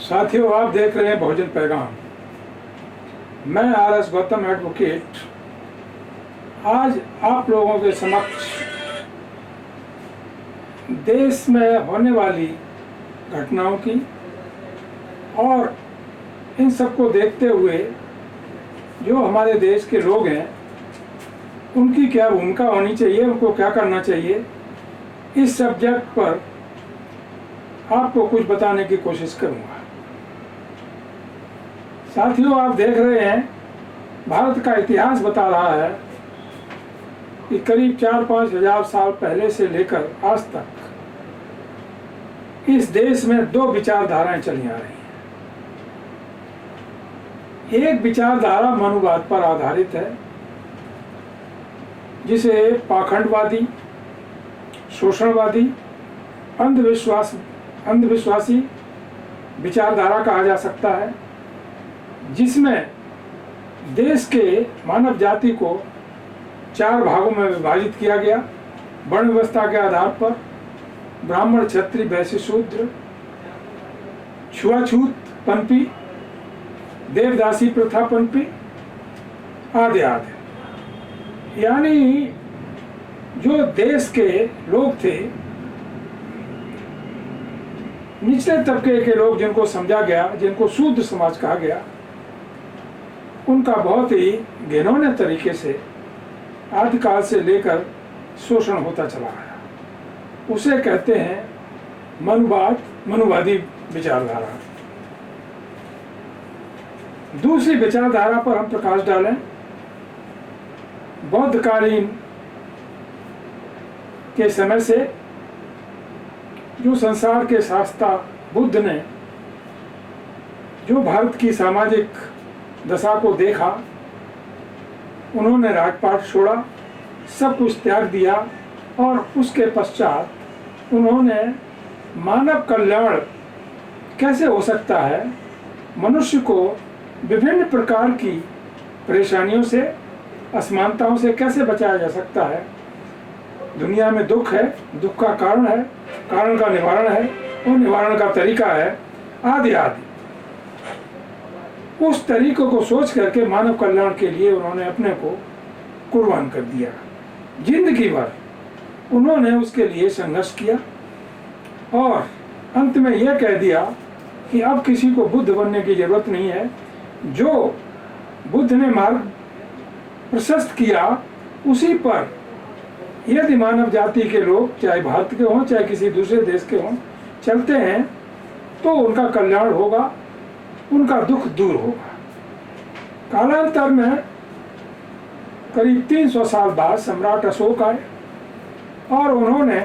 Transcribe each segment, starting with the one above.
साथियों, आप देख रहे हैं बहुजन पैगाम। मैं आर.एस. गौतम एडवोकेट आज आप लोगों के समक्ष देश में होने वाली घटनाओं की और इन सबको देखते हुए जो हमारे देश के लोग हैं उनकी क्या भूमिका होनी चाहिए, उनको क्या करना चाहिए, इस सब्जेक्ट पर आपको कुछ बताने की कोशिश करूंगा। साथियों, आप देख रहे हैं भारत का इतिहास बता रहा है कि करीब 4-5 हजार साल पहले से लेकर आज तक इस देश में दो विचारधाराएं चली आ रही हैं। एक विचारधारा मनुवाद पर आधारित है, जिसे पाखंडवादी, शोषणवादी, अंधविश्वासी विचारधारा कहा जा सकता है, जिसमें देश के मानव जाति को 4 भागों में विभाजित किया गया। वर्ण व्यवस्था के आधार पर ब्राह्मण, क्षत्रिय, वैश्य, शूद्र, छुआछूत पनपी, देवदासी प्रथा पनपी आदि आदि। यानी जो देश के लोग थे, निचले तबके के लोग, जिनको समझा गया, जिनको शूद्र समाज कहा गया, उनका बहुत ही घिनौने तरीके से आदिकाल से लेकर शोषण होता चला आया। उसे कहते हैं मनुवादी विचारधारा। दूसरी विचारधारा पर हम प्रकाश डालें, बौद्धकालीन के समय से जो संसार के शास्त्रा बुद्ध ने जो भारत की सामाजिक दशा को देखा, उन्होंने राजपाट छोड़ा, सब कुछ त्याग दिया और उसके पश्चात उन्होंने मानव कल्याण कैसे हो सकता है, मनुष्य को विभिन्न प्रकार की परेशानियों से, असमानताओं से कैसे बचाया जा सकता है। दुनिया में दुख है, दुख का कारण है, कारण का निवारण है और निवारण का तरीका है, आदि आदि। उस तरीकों को सोच करके मानव कल्याण के लिए उन्होंने अपने को कुर्बान कर दिया। जिंदगी भर उन्होंने उसके लिए संघर्ष किया और अंत में यह कह दिया कि अब किसी को बुद्ध बनने की जरूरत नहीं है। जो बुद्ध ने मार्ग प्रशस्त किया, उसी पर यदि मानव जाति के लोग, चाहे भारत के हों चाहे किसी दूसरे देश के हों, चलते हैं तो उनका कल्याण होगा, उनका दुख दूर होगा। कालांतर में करीब 300 साल बाद सम्राट अशोक आए और उन्होंने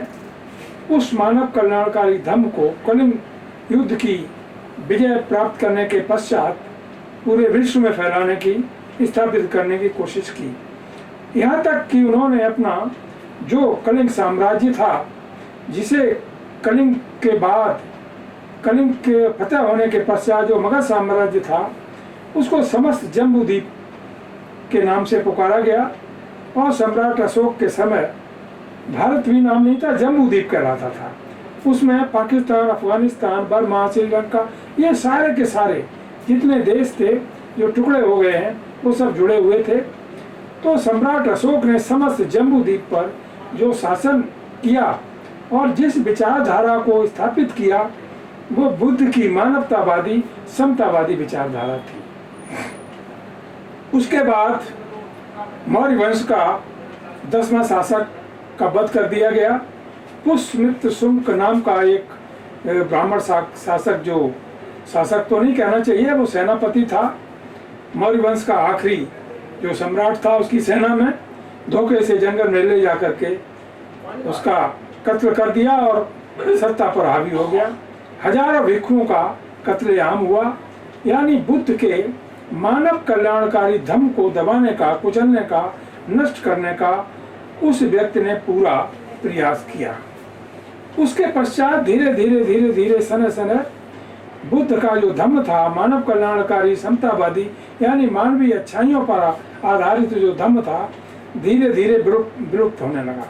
उस मानव कल्याणकारी धम्म को कलिंग युद्ध की विजय प्राप्त करने के पश्चात पूरे विश्व में फैलाने की, स्थापित करने की कोशिश की। यहाँ तक कि उन्होंने अपना जो कलिंग साम्राज्य था, जिसे कलिंग के बाद, कलिंग के फतह होने के पश्चात जो मगध साम्राज्य था, उसको समस्त जम्बूद्वीप के नाम से पुकारा गया। और सम्राट अशोक के समय भारत भी नाम नहीं था, जम्बूद्वीप कहलाता था। उसमें पाकिस्तान, अफगानिस्तान, बर्मा, श्रीलंका, ये सारे के सारे जितने देश थे जो टुकड़े हो गए हैं, वो सब जुड़े हुए थे। तो सम्राट अशोक ने समस्त जम्बूद्वीप पर जो शासन किया और जिस विचारधारा को स्थापित किया, वो बुद्ध की मानवतावादी, समतावादी विचारधारा थी। उसके बाद मौर्य वंश का 10वां शासक का वध कर दिया गया। पुष्यमित्र शुंग नाम का एक ब्राह्मण शासक, जो शासक तो नहीं कहना चाहिए, वो सेनापति था। मौर्य वंश का आखिरी जो सम्राट था, उसकी सेना में धोखे से जंगल में ले जाकर के उसका कत्ल कर दिया और सत्ता पर हावी हो गया। हजारों भिक्षुओं का कत्लेआम हुआ। यानी बुद्ध के मानव कल्याणकारी धम्म को दबाने का, कुचलने का, नष्ट करने का उस व्यक्ति ने पूरा प्रयास किया। उसके पश्चात धीरे धीरे सने सने बुद्ध का जो धम्म था, मानव कल्याणकारी, समतावादी, यानी मानवीय अच्छाइयों पर आधारित जो धम्म था, धीरे धीरे विलुप्त होने लगा।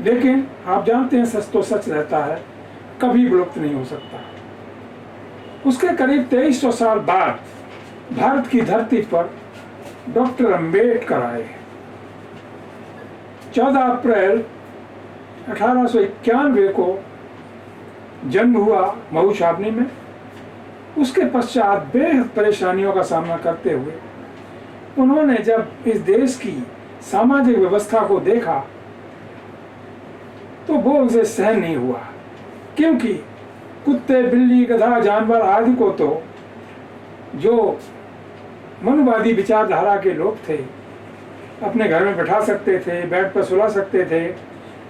लेकिन आप जानते हैं, सच तो सच रहता है, कभी विलुप्त नहीं हो सकता। उसके करीब 2300 साल बाद भारत की धरती पर डॉक्टर अंबेडकर आए। 14 अप्रैल 1891 को जन्म हुआ मऊ छावनी में। उसके पश्चात बेहद परेशानियों का सामना करते हुए उन्होंने जब इस देश की सामाजिक व्यवस्था को देखा तो वो उसे सहन नहीं हुआ, क्योंकि कुत्ते, बिल्ली, गधा, जानवर आदि को तो जो मनुवादी विचारधारा के लोग थे अपने घर में बैठा सकते थे, बेड पर सुला सकते थे,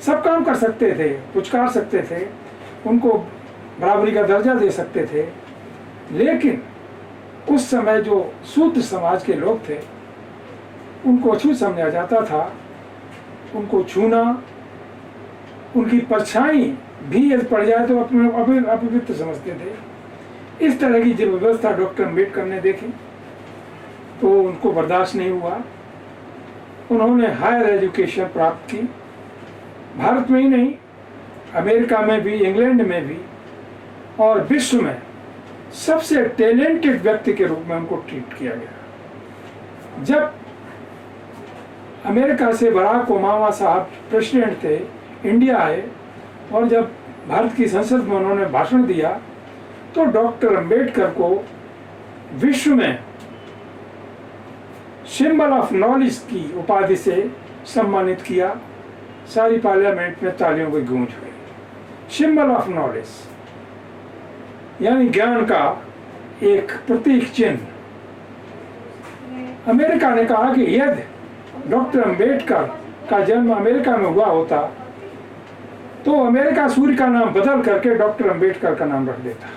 सब काम कर सकते थे, पुचकार सकते थे, उनको बराबरी का दर्जा दे सकते थे। लेकिन उस समय जो शुद्ध समाज के लोग थे उनको अछूत समझा जाता था। उनको छूना, उनकी परछाई भी यदि पड़ जाए तो अपवित्र समझते थे। इस तरह की जब व्यवस्था डॉक्टर अम्बेडकर ने देखी तो उनको बर्दाश्त नहीं हुआ। उन्होंने हायर एजुकेशन प्राप्त की, भारत में ही नहीं, अमेरिका में भी, इंग्लैंड में भी, और विश्व में सबसे टैलेंटेड व्यक्ति के रूप में उनको ट्रीट किया गया। जब अमेरिका से बराक ओबामा साहब प्रेसिडेंट थे, इंडिया आए और जब भारत की संसद में उन्होंने भाषण दिया तो डॉक्टर अंबेडकर को विश्व में सिंबल ऑफ नॉलेज की उपाधि से सम्मानित किया। सारी पार्लियामेंट में तालियों की गूंज हुई। सिंबल ऑफ नॉलेज यानी ज्ञान का एक प्रतीक चिन्ह। अमेरिका ने कहा कि यदि डॉक्टर अंबेडकर का जन्म अमेरिका में हुआ होता तो अमेरिका सूर्य का नाम बदल करके डॉक्टर अंबेडकर का नाम रख देता।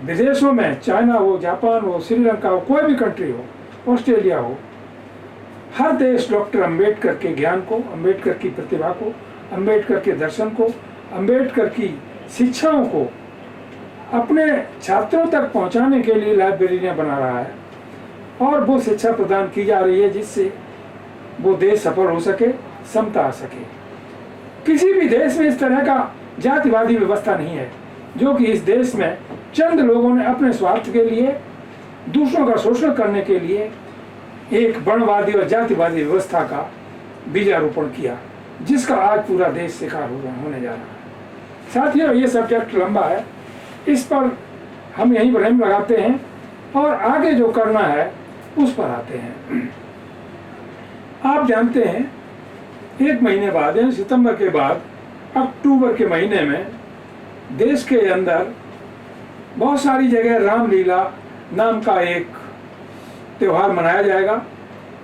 विदेशों में, चाइना हो, जापान हो, श्रीलंका हो, कोई भी कंट्री हो, ऑस्ट्रेलिया हो, हर देश डॉक्टर अंबेडकर के ज्ञान को, अंबेडकर की प्रतिभा को, अंबेडकर के दर्शन को, अंबेडकर की शिक्षाओं को अपने छात्रों तक पहुंचाने के लिए लाइब्रेरियां बना रहा है और वो शिक्षा प्रदान की जा रही है जिससे वो देश सफल हो सके, समता आ सके। किसी भी देश में इस तरह का जातिवादी व्यवस्था नहीं है, जो कि इस देश में चंद लोगों ने अपने स्वार्थ के लिए, दूसरों का शोषण करने के लिए एक वर्णवादी और जातिवादी व्यवस्था का बीजारोपण किया, जिसका आज पूरा देश शिकार होने जा रहा है। साथियों, ये सब्जेक्ट लंबा है, इस पर हम यहीं ब्रेम लगाते हैं और आगे जो करना है उस पर आते हैं। आप जानते हैं, एक महीने बाद यानी सितंबर के बाद अक्टूबर के महीने में देश के अंदर बहुत सारी जगह रामलीला नाम का एक त्योहार मनाया जाएगा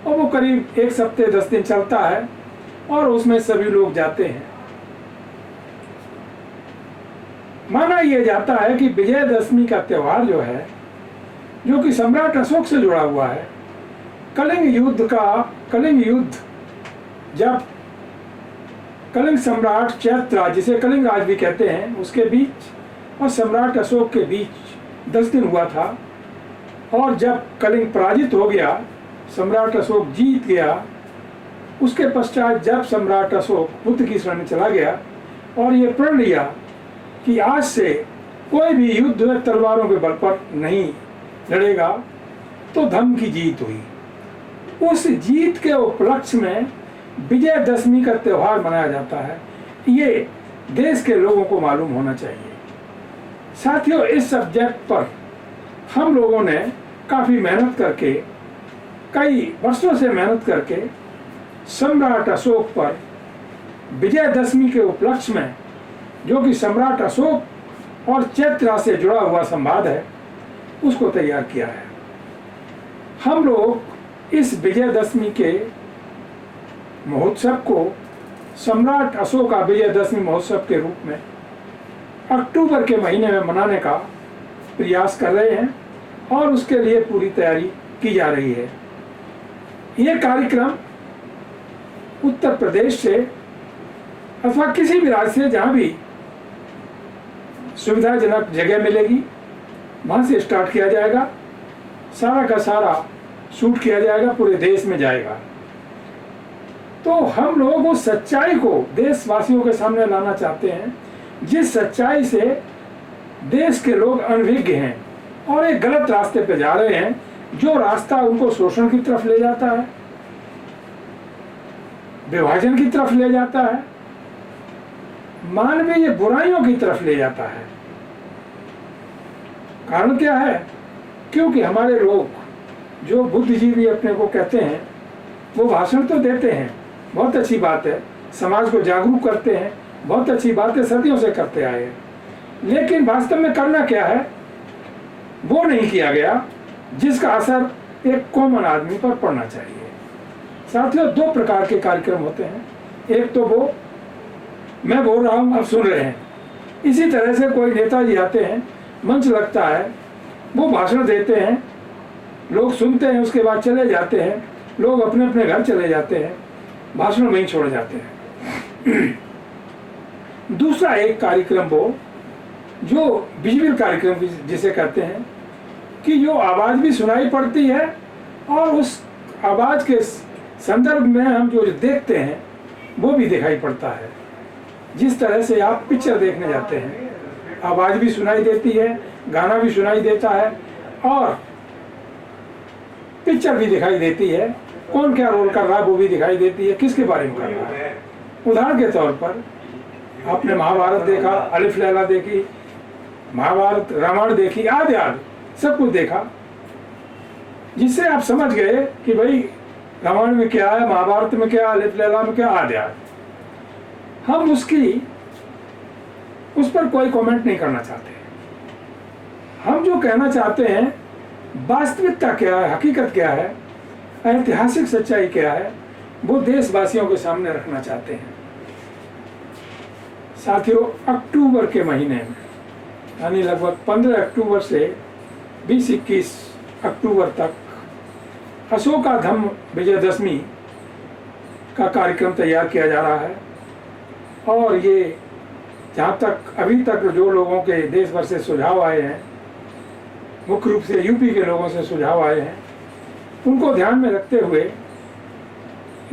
और वो करीब 1 हफ्ते 10 दिन चलता है और उसमें सभी लोग जाते हैं। माना यह जाता है कि विजयदशमी का त्योहार जो है, जो कि सम्राट अशोक से जुड़ा हुआ है, कलिंग युद्ध जब कलिंग सम्राट चैत्र, जिसे कलिंग राज भी कहते हैं, उसके बीच और सम्राट अशोक के बीच 10 दिन हुआ था। और जब कलिंग पराजित हो गया, सम्राट अशोक जीत गया, उसके पश्चात जब सम्राट अशोक बुद्ध की शरण में चला गया और ये प्रण लिया कि आज से कोई भी युद्ध तलवारों के बल पर नहीं लड़ेगा, तो धर्म की जीत हुई। उस जीत के उपलक्ष्य में विजयदशमी का त्योहार मनाया जाता है। ये देश के लोगों को मालूम होना चाहिए। साथियों, इस सब्जेक्ट पर हम लोगों ने काफ़ी मेहनत करके, कई वर्षों से मेहनत करके सम्राट अशोक पर विजयदशमी के उपलक्ष्य में, जो कि सम्राट अशोक और चैत्र से जुड़ा हुआ संवाद है, उसको तैयार किया है। हम लोग इस विजयदशमी के महोत्सव को सम्राट अशोक का विजयदशमी महोत्सव के रूप में अक्टूबर के महीने में मनाने का प्रयास कर रहे हैं और उसके लिए पूरी तैयारी की जा रही है। ये कार्यक्रम उत्तर प्रदेश से अथवा किसी भी राज्य से जहाँ भी सुविधाजनक जगह मिलेगी वहाँ से स्टार्ट किया जाएगा। सारा का सारा शूट किया जाएगा, पूरे देश में जाएगा। तो हम लोग उस सच्चाई को देशवासियों के सामने लाना चाहते हैं, जिस सच्चाई से देश के लोग अनभिज्ञ हैं और एक गलत रास्ते पे जा रहे हैं, जो रास्ता उनको शोषण की तरफ ले जाता है, विभाजन की तरफ ले जाता है, मानवीय बुराइयों की तरफ ले जाता है। कारण क्या है? क्योंकि हमारे लोग जो बुद्धिजीवी अपने को कहते हैं, वो भाषण तो देते हैं, बहुत अच्छी बात है, समाज को जागरूक करते हैं, बहुत अच्छी बात है, सदियों से करते आए हैं, लेकिन वास्तव में करना क्या है वो नहीं किया गया, जिसका असर एक कॉमन आदमी पर पड़ना चाहिए। साथियों, दो प्रकार के कार्यक्रम होते हैं। एक तो वो मैं बोल रहा हूं, आप सुन रहे हैं, इसी तरह से कोई नेताजी आते हैं, मंच लगता है, वो भाषण देते हैं, लोग सुनते हैं, उसके बाद चले जाते हैं, लोग अपने अपने घर चले जाते हैं, भाषण वहीं छोड़ जाते हैं। दूसरा एक कार्यक्रम वो जो विजुअल कार्यक्रम जिसे कहते हैं, कि जो आवाज भी सुनाई पड़ती है और उस आवाज के संदर्भ में हम जो देखते हैं वो भी दिखाई पड़ता है। जिस तरह से आप पिक्चर देखने जाते हैं, आवाज भी सुनाई देती है, गाना भी सुनाई देता है और पिक्चर भी दिखाई देती है, कौन क्या रोल कर रहा है वो भी दिखाई देती है, किसके बारे में कर रहा है। उदाहरण के तौर पर आपने महाभारत देखा, अलिफ लैला देखी, महाभारत रामायण देखी, आदि आदि सब कुछ देखा, जिससे आप समझ गए कि भाई रामायण में क्या है, महाभारत में क्या, अलिफ लैला में क्या, आदि आदि। हम उस पर कोई कमेंट नहीं करना चाहते। हम जो कहना चाहते हैं, वास्तविकता क्या है, हकीकत क्या है, ऐतिहासिक सच्चाई क्या है, वो देशवासियों के सामने रखना चाहते हैं। साथियों, अक्टूबर के महीने में, यानी लगभग 15 अक्टूबर से 20-21 अक्टूबर तक अशोकाधम विजयदशमी का कार्यक्रम तैयार किया जा रहा है। और ये जहाँ तक अभी तक जो लोगों के देश भर से सुझाव आए हैं, मुख्य रूप से यूपी के लोगों से सुझाव आए हैं, उनको ध्यान में रखते हुए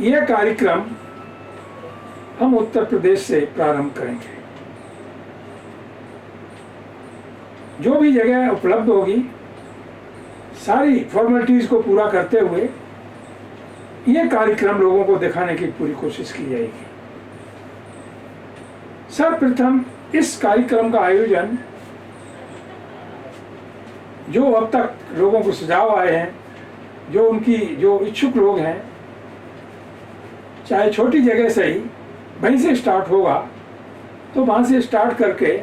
यह कार्यक्रम हम उत्तर प्रदेश से प्रारंभ करेंगे। जो भी जगह उपलब्ध होगी, सारी फॉर्मेलिटीज को पूरा करते हुए यह कार्यक्रम लोगों को दिखाने की पूरी कोशिश की जाएगी। सर्वप्रथम इस कार्यक्रम का आयोजन, जो अब तक लोगों को सुझाव आए हैं, जो इच्छुक लोग हैं, चाहे छोटी जगह से ही वहीं से स्टार्ट होगा, तो वहाँ से स्टार्ट करके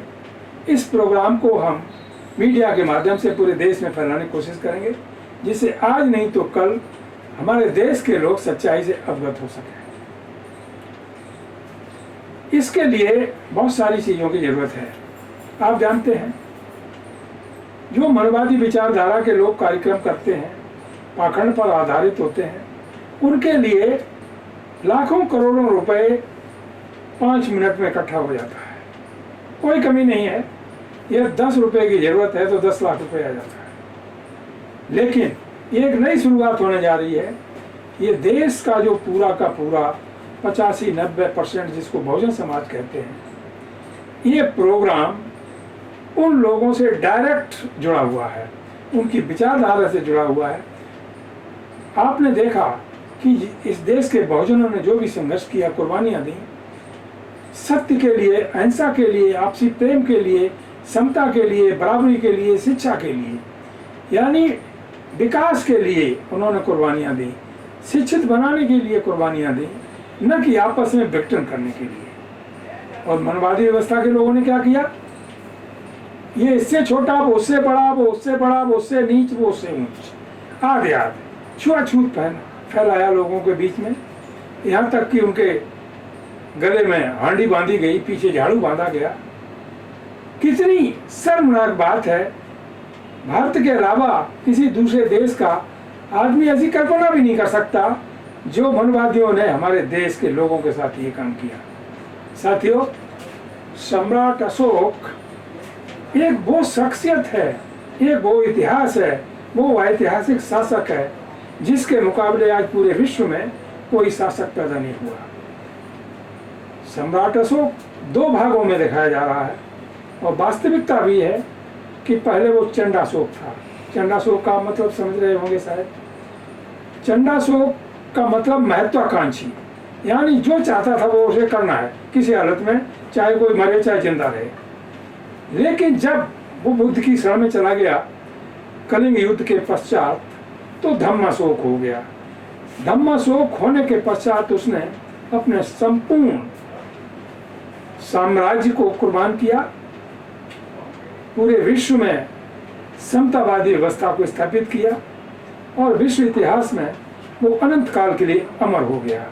इस प्रोग्राम को हम मीडिया के माध्यम से पूरे देश में फैलाने की कोशिश करेंगे, जिससे आज नहीं तो कल हमारे देश के लोग सच्चाई से अवगत हो सकें। इसके लिए बहुत सारी चीज़ों की जरूरत है। आप जानते हैं, जो मनवादी विचारधारा के लोग कार्यक्रम करते हैं, पाखंड पर आधारित होते हैं, उनके लिए लाखों करोड़ों रुपए 5 मिनट में इकट्ठा हो जाता है। कोई कमी नहीं है। यह 10 रुपए की जरूरत है तो 10 लाख रुपए आ जाता है। लेकिन एक नई शुरुआत होने जा रही है। ये देश का जो पूरा का पूरा 85-90% जिसको बहुजन समाज कहते हैं, ये प्रोग्राम उन लोगों से डायरेक्ट जुड़ा हुआ है, उनकी विचारधारा से जुड़ा हुआ है। आपने देखा कि इस देश के बहुजनों ने जो भी संघर्ष किया, कुर्बानियां दी, सत्य के लिए, अहिंसा के लिए, आपसी प्रेम के लिए, समता के लिए, बराबरी के लिए, शिक्षा के लिए, यानी विकास के लिए उन्होंने कुर्बानियां दी, शिक्षित बनाने के लिए कुर्बानियां दी, न कि आपस में विघटन करने के लिए। और मनवादी व्यवस्था के लोगों ने क्या किया? ये इससे छोटा, वो उससे बड़ा, वो उससे बड़ा, वो उससे नीच, वो उससे ऊंच, आदि आदि छुआछूत फैलाया लोगों के बीच में, यहाँ तक कि उनके गले में हांडी बांधी गई, पीछे झाड़ू बांधा गया। कितनी शर्मनाक बात है। भारत के अलावा किसी दूसरे देश का आदमी ऐसी कल्पना भी नहीं कर सकता जो मनवादियों ने हमारे देश के लोगों के साथ ये काम किया। साथियों, सम्राट अशोक एक वो शख्सियत है, एक वो इतिहास है, वो ऐतिहासिक शासक है जिसके मुकाबले आज पूरे विश्व में कोई शासक पैदा नहीं हुआ। सम्राट अशोक 2 भागों में दिखाया जा रहा है और वास्तविकता भी है कि पहले वो चंडाशोक था। चंडाशोक का मतलब समझ रहे होंगे शायद। चंडाशोक का मतलब महत्वाकांक्षी, यानी जो चाहता था वो उसे करना है किसी हालत में, चाहे कोई मरे चाहे जिंदा रहे। लेकिन जब वो बुद्ध की शरण में चला गया कलिंग युद्ध के पश्चात, तो धम्माशोक हो गया। धम्माशोक होने के पश्चात उसने अपने संपूर्ण साम्राज्य को कुर्बान किया, पूरे विश्व में समतावादी व्यवस्था को स्थापित किया और विश्व इतिहास में वो अनंत काल के लिए अमर हो गया।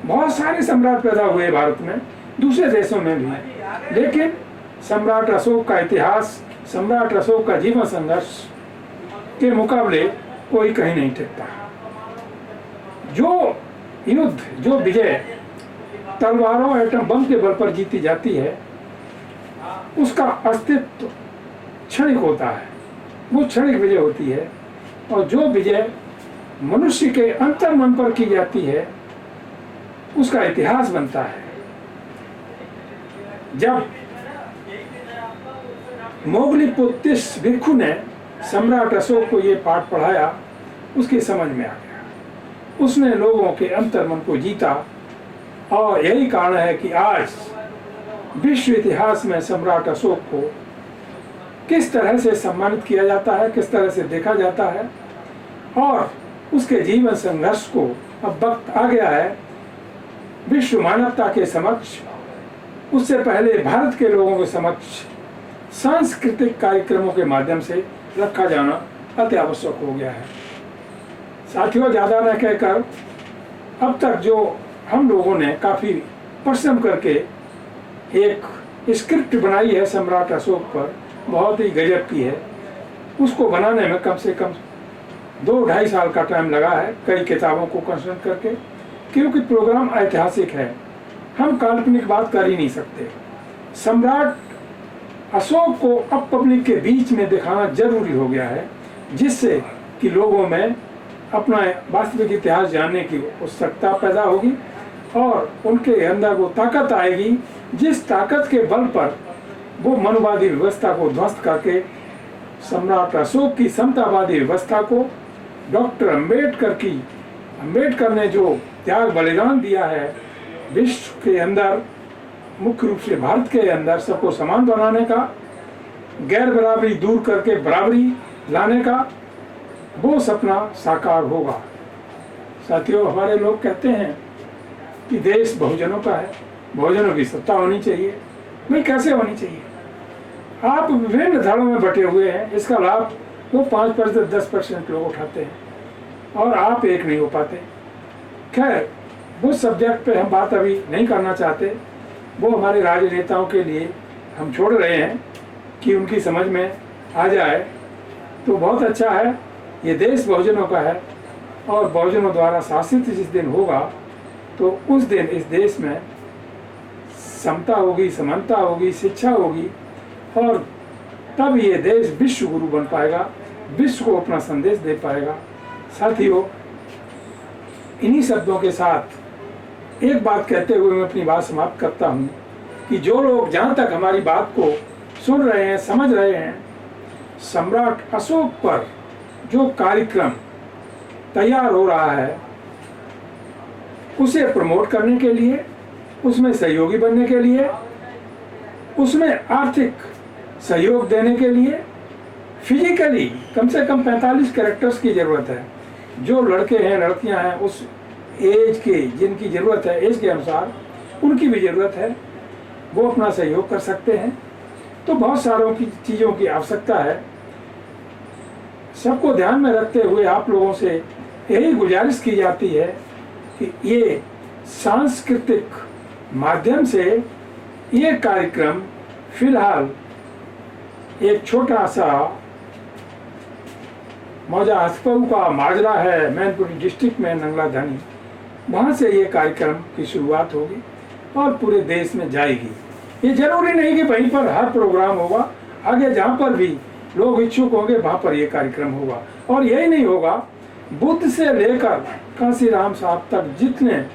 बहुत सारे सम्राट पैदा हुए भारत में, दूसरे देशों में भी, लेकिन सम्राट अशोक का इतिहास, सम्राट अशोक का जीवन संघर्ष के मुकाबले कोई कहीं नहीं टिकता। जो युद्ध, जो विजय तलवारों एटम बम के बल पर जीती जाती है, उसका अस्तित्व क्षणिक होता है, वो क्षणिक विजय होती है। और जो विजय मनुष्य के अंतर मन पर की जाती है, उसका इतिहास बनता है। जब मोगली पुत्तिस भिक्षु ने सम्राट अशोक को ये पाठ पढ़ाया, उसकी समझ में आ गया, उसने लोगों के अंतर मन को जीता। और यही कारण है कि आज विश्व इतिहास में सम्राट अशोक को किस तरह से सम्मानित किया जाता है, किस तरह से देखा जाता है। और उसके जीवन संघर्ष को अब वक्त आ गया है विश्व मानवता के समक्ष, उससे पहले भारत के लोगों के समक्ष सांस्कृतिक कार्यक्रमों के माध्यम से रखा जाना अति आवश्यक हो गया है। साथियों, ज़्यादा न कहकर अब तक जो हम लोगों ने काफ़ी परिश्रम करके एक स्क्रिप्ट बनाई है सम्राट अशोक पर, बहुत ही गजब की है। उसको बनाने में कम से कम 2-2.5 साल का टाइम लगा है, कई किताबों को कंसल्ट करके, क्योंकि प्रोग्राम ऐतिहासिक है, हम काल्पनिक बात कर ही नहीं सकते। सम्राट अशोक को अब पब्लिक के बीच में दिखाना जरूरी हो गया है, जिससे कि लोगों में अपना वास्तविक इतिहास जानने की उत्सुकता पैदा होगी और उनके अंदर वो ताकत आएगी, जिस ताकत के बल पर वो मनुवादी व्यवस्था को ध्वस्त करके सम्राट अशोक की समतावादी व्यवस्था को, डॉक्टर अम्बेडकर ने जो त्याग बलिदान दिया है विश्व के अंदर, मुख्य रूप से भारत के अंदर सबको समान बनाने का, गैर बराबरी दूर करके बराबरी लाने का, वो सपना साकार होगा। साथियों, हमारे लोग कहते हैं कि देश बहुजनों का है, बहुजनों की सत्ता होनी चाहिए। नहीं, कैसे होनी चाहिए? आप विभिन्न धड़ों में बटे हुए हैं, इसका लाभ वो 5%, 10% लोग उठाते हैं और आप एक नहीं हो पाते। खैर, उस सब्जेक्ट पे हम बात अभी नहीं करना चाहते, वो हमारे राजनेताओं के लिए हम छोड़ रहे हैं कि उनकी समझ में आ जाए तो बहुत अच्छा है। ये देश बहुजनों का है और बहुजनों द्वारा शासित जिस दिन होगा तो उस दिन इस देश में समता होगी, समानता होगी, शिक्षा होगी और तब ये देश विश्व गुरु बन पाएगा, विश्व को अपना संदेश दे पाएगा। साथियों, इन्हीं शब्दों के साथ एक बात कहते हुए मैं अपनी बात समाप्त करता हूँ कि जो लोग जहाँ तक हमारी बात को सुन रहे हैं, समझ रहे हैं, सम्राट अशोक पर जो कार्यक्रम तैयार हो रहा है उसे प्रमोट करने के लिए, उसमें सहयोगी बनने के लिए, उसमें आर्थिक सहयोग देने के लिए फिजिकली कम से कम 45 कैरेक्टर्स की ज़रूरत है। जो लड़के हैं, लड़कियां हैं, उस एज के जिनकी ज़रूरत है, एज के अनुसार उनकी भी ज़रूरत है, वो अपना सहयोग कर सकते हैं। तो बहुत सारों की चीज़ों की आवश्यकता है। सबको ध्यान में रखते हुए आप लोगों से यही गुजारिश की जाती है कि ये सांस्कृतिक माध्यम से ये कार्यक्रम फिलहाल एक छोटा सा मौजा हसपऊ का माजरा है, मैनपुरी डिस्ट्रिक्ट में, नंगला धनी, वहाँ से ये कार्यक्रम की शुरुआत होगी और पूरे देश में जाएगी। ये जरूरी नहीं कि वहीं पर हर प्रोग्राम होगा, आगे जहाँ पर भी लोग इच्छुक होंगे वहाँ पर ये कार्यक्रम होगा। और यही नहीं होगा, बुद्ध से लेकर कांसीराम साहब तक जितने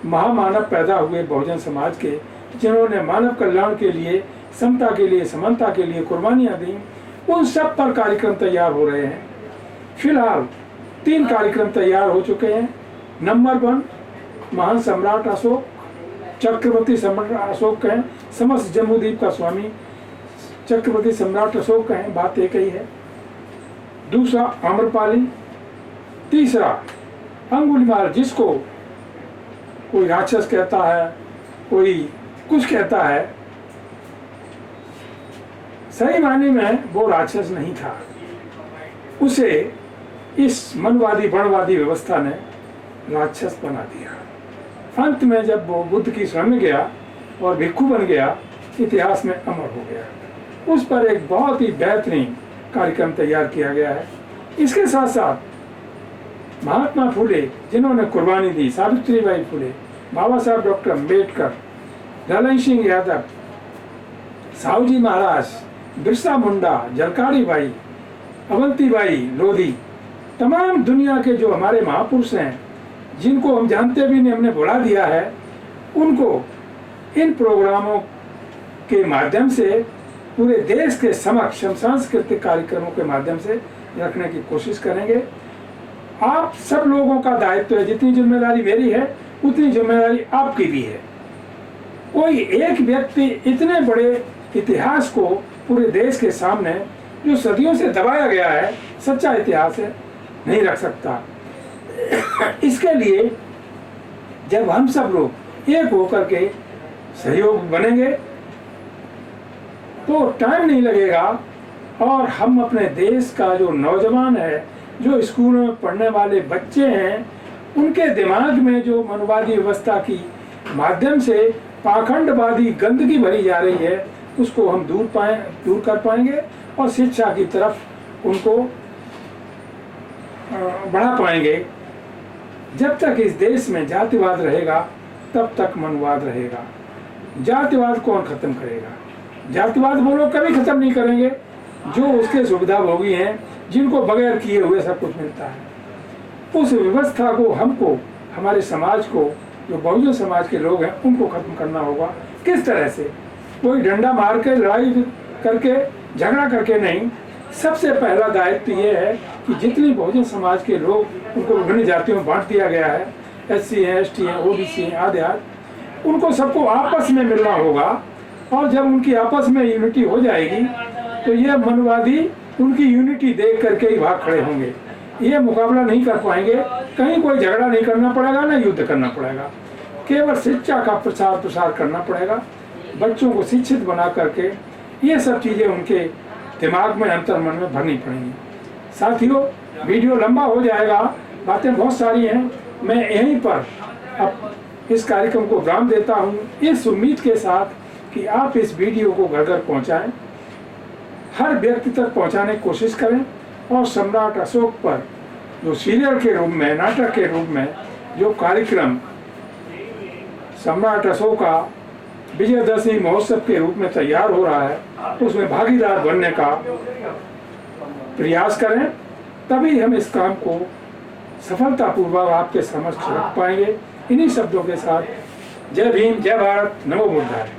महामानव पैदा हुए बहुजन समाज के, जिन्होंने मानव कल्याण के लिए, समता के लिए, समानता के लिए कुर्बानियाँ दी, उन सब पर कार्यक्रम तैयार हो रहे हैं। फिलहाल 3 कार्यक्रम तैयार हो चुके हैं। नंबर 1 महान सम्राट अशोक, चक्रवर्ती सम्राट अशोक हैं, समस्त जम्बूद्वीप का स्वामी चक्रवर्ती सम्राट अशोक हैं, बात एक ही है। दूसरा आम्रपाली, तीसरा अंगुलीमाल, जिसको कोई राक्षस कहता है, कोई कुछ कहता है, सही मायने में वो राक्षस नहीं था, उसे इस मनवादी वणवादी व्यवस्था ने राक्षस बना दिया। अंत में जब वो बुद्ध की शरण में गया और भिक्षु बन गया, इतिहास में अमर हो गया। उस पर एक बहुत ही बेहतरीन कार्यक्रम तैयार किया गया है। इसके साथ साथ महात्मा फुले, जिन्होंने कुर्बानी दी, सावित्रीबाई फुले, बाबा साहब डॉक्टर अम्बेडकर, ललन सिंह यादव, साहूजी महाराज, बिरसा मुंडा, झलकारी बाई, अवंतीबाई लोधी, तमाम दुनिया के जो हमारे महापुरुष हैं, जिनको हम जानते भी नहीं, हमने भुला दिया है, उनको इन प्रोग्रामों के माध्यम से पूरे देश के समक्ष सांस्कृतिक कार्यक्रमों के माध्यम से रखने की कोशिश करेंगे। आप सब लोगों का दायित्व है, जितनी जिम्मेदारी मेरी है उतनी जिम्मेदारी आपकी भी है। कोई एक व्यक्ति इतने बड़े इतिहास को पूरे देश के सामने, जो सदियों से दबाया गया है, सच्चा इतिहास है, नहीं रख सकता। इसके लिए जब हम सब लोग एक होकर के सहयोग बनेंगे तो टाइम नहीं लगेगा, और हम अपने देश का जो नौजवान है, जो स्कूलों में पढ़ने वाले बच्चे हैं, उनके दिमाग में जो मनवादी व्यवस्था की माध्यम से पाखंडवादी गंदगी भरी जा रही है, उसको हम दूर कर पाएंगे और शिक्षा की तरफ उनको बढ़ा पाएंगे। जब तक इस देश में जातिवाद रहेगा तब तक मनवाद रहेगा। जातिवाद कौन खत्म करेगा? जातिवाद वो लोग कभी खत्म नहीं करेंगे जो उसके सुविधा भोगी हैं, जिनको बगैर किए हुए सब कुछ मिलता है। उस व्यवस्था को हमको, हमारे समाज को, जो बहुजन समाज के लोग हैं, उनको खत्म करना होगा। किस तरह से? कोई डंडा मार के, लड़ाई करके, झगड़ा करके नहीं। सबसे पहला दायित्व ये है कि जितनी बहुजन समाज के लोग, उनको विभिन्न जातियों में बांट दिया गया है, SC हैं, ST हैं, OBC हैं, आदि, उनको सबको आपस में मिलना होगा। और जब उनकी आपस में यूनिटी हो जाएगी तो ये मनवादी उनकी यूनिटी देख करके ही भाग खड़े होंगे। ये मुकाबला नहीं कर पाएंगे, कहीं कोई झगड़ा नहीं करना पड़ेगा, ना युद्ध करना पड़ेगा, केवल शिक्षा का प्रसार करना पड़ेगा। बच्चों को शिक्षित बना करके ये सब चीज़ें उनके दिमाग में, अंतर्मन में भरनी पड़ेंगी। साथियों, वीडियो लंबा हो जाएगा, बातें बहुत सारी हैं। मैं यहीं पर अब इस कार्यक्रम को विराम देता हूँ, इस उम्मीद के साथ कि आप इस वीडियो को घर घर पहुँचाएँ, हर व्यक्ति तक पहुँचाने की कोशिश करें, और सम्राट अशोक पर जो सीरियल के रूप में, नाटक के रूप में जो कार्यक्रम सम्राट अशोक का विजयदशमी महोत्सव के रूप में तैयार हो रहा है, उसमें भागीदार बनने का प्रयास करें, तभी हम इस काम को सफलतापूर्वक आपके समक्ष रख पाएंगे। इन्हीं शब्दों के साथ जय भीम, जय भारत, नमो बुद्धाय।